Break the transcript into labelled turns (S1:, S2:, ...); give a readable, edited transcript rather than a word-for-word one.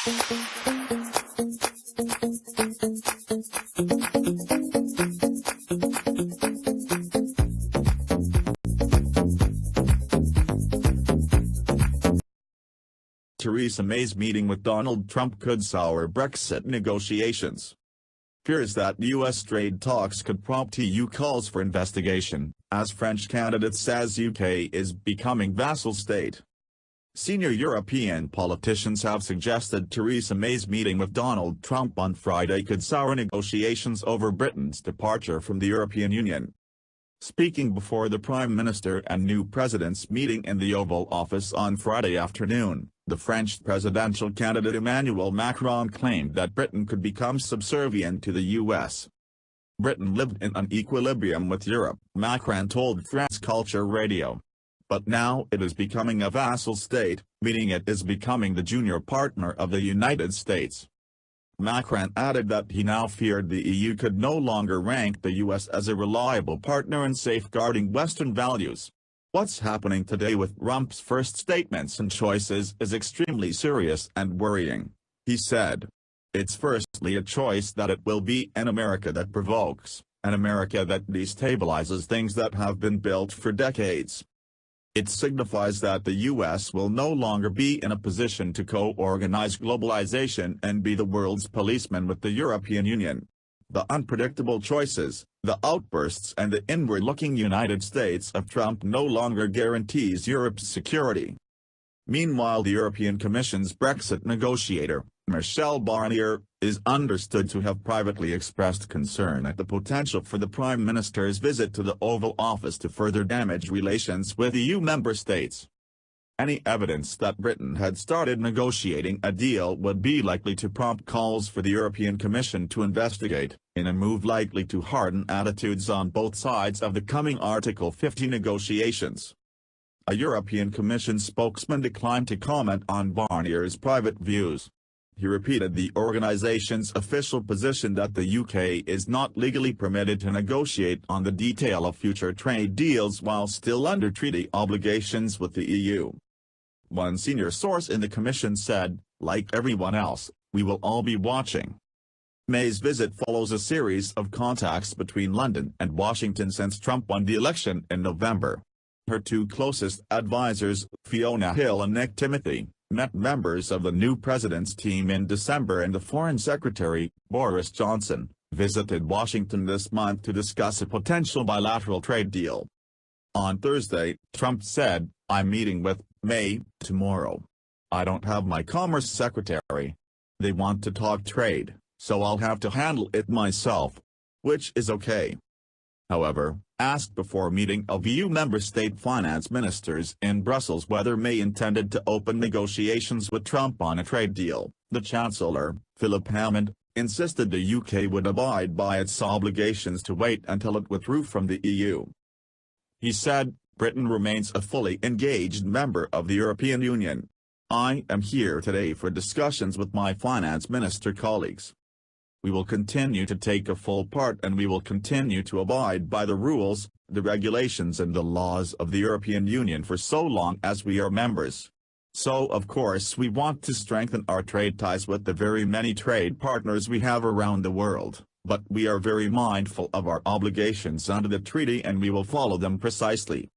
S1: Theresa May's meeting with Donald Trump could sour Brexit negotiations. Fears that US trade talks could prompt EU calls for investigation, as French candidate says UK is becoming vassal state. Senior European politicians have suggested Theresa May's meeting with Donald Trump on Friday could sour negotiations over Britain's departure from the European Union. Speaking before the Prime Minister and new President's meeting in the Oval Office on Friday afternoon, the French presidential candidate Emmanuel Macron claimed that Britain could become subservient to the US. Britain lived in an equilibrium with Europe, Macron told France Culture Radio. But now it is becoming a vassal state, meaning it is becoming the junior partner of the United States. Macron added that he now feared the EU could no longer rank the US as a reliable partner in safeguarding Western values. What's happening today with Trump's first statements and choices is extremely serious and worrying, he said. It's firstly a choice that it will be an America that provokes, an America that destabilizes things that have been built for decades. It signifies that the US will no longer be in a position to co-organize globalization and be the world's policeman with the European Union. The unpredictable choices, the outbursts and the inward-looking United States of Trump no longer guarantees Europe's security. Meanwhile, the European Commission's Brexit negotiator, Michel Barnier, is understood to have privately expressed concern at the potential for the Prime Minister's visit to the Oval Office to further damage relations with EU member states. Any evidence that Britain had started negotiating a deal would be likely to prompt calls for the European Commission to investigate, in a move likely to harden attitudes on both sides of the coming Article 50 negotiations. A European Commission spokesman declined to comment on Barnier's private views. He repeated the organization's official position that the UK is not legally permitted to negotiate on the detail of future trade deals while still under treaty obligations with the EU. One senior source in the Commission said, "Like everyone else, we will all be watching." May's visit follows a series of contacts between London and Washington since Trump won the election in November. Her two closest advisers, Fiona Hill and Nick Timothy, met members of the new president's team in December, and the Foreign Secretary, Boris Johnson, visited Washington this month to discuss a potential bilateral trade deal. On Thursday, Trump said, "I'm meeting with May tomorrow. I don't have my Commerce Secretary. They want to talk trade, so I'll have to handle it myself." Which is okay. However, asked before a meeting of EU member state finance ministers in Brussels whether May intended to open negotiations with Trump on a trade deal, the Chancellor, Philip Hammond, insisted the UK would abide by its obligations to wait until it withdrew from the EU. He said, "Britain remains a fully engaged member of the European Union. I am here today for discussions with my finance minister colleagues. We will continue to take a full part and we will continue to abide by the rules, the regulations and the laws of the European Union for so long as we are members. So of course we want to strengthen our trade ties with the very many trade partners we have around the world, but we are very mindful of our obligations under the treaty and we will follow them precisely."